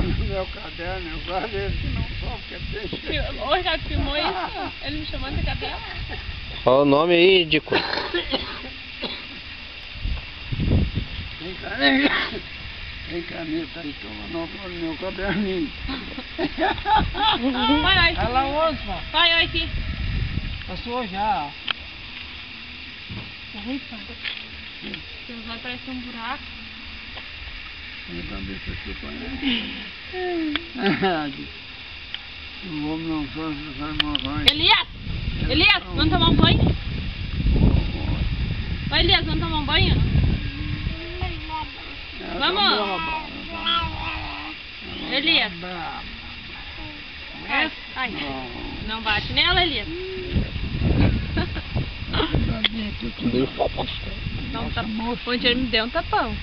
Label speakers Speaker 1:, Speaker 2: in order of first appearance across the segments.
Speaker 1: no meu caderno, eu guardo ele que não só porque deixa.
Speaker 2: O Ricardo filmou isso? Ele me chamando de cadela?
Speaker 3: Qual o nome aí, Dico?
Speaker 1: Tem caneta aí, toma no meu caderninho.
Speaker 2: Vai,
Speaker 4: Olha lá o Osma.
Speaker 2: vai, vai aqui.
Speaker 4: Passou já.
Speaker 2: Oi, pai. Seus olhos parecem um buraco.
Speaker 1: Então deixa aqui pra ele. O homem não só se faz morrer.
Speaker 2: Elias! Elias, vamos tomar um banho? Vai, Elias, vamos tomar um banho? Vamos! Elias! Ai, não bate nela, Elias. Não, tá... Ontem ele me deu um tapão.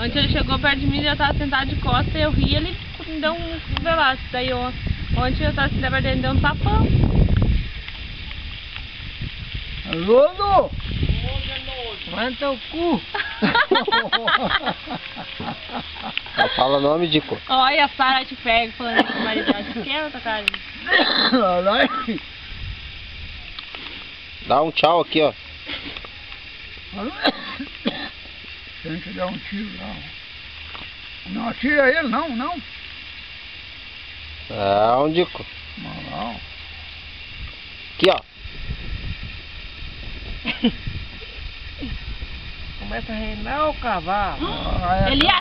Speaker 2: Ontem ele chegou perto de mim e eu tava sentado de costas e eu ri e ele me deu um velaço. Daí ontem eu tava sentado perto dele e deu um tapão.
Speaker 1: Lodo!
Speaker 4: Aguenta o cu.
Speaker 3: Fala o nome, Dico.
Speaker 2: Olha, a Sara te pega falando que maridade quer, tá, cara?
Speaker 3: Dá um tchau aqui, ó.
Speaker 1: Tem que dar um tiro, não atira ele, não.
Speaker 3: Não, Dico.
Speaker 1: Não.
Speaker 3: Aqui, ó.
Speaker 4: Começa a reinar o cavalo.
Speaker 1: Ah, é.
Speaker 2: Elias!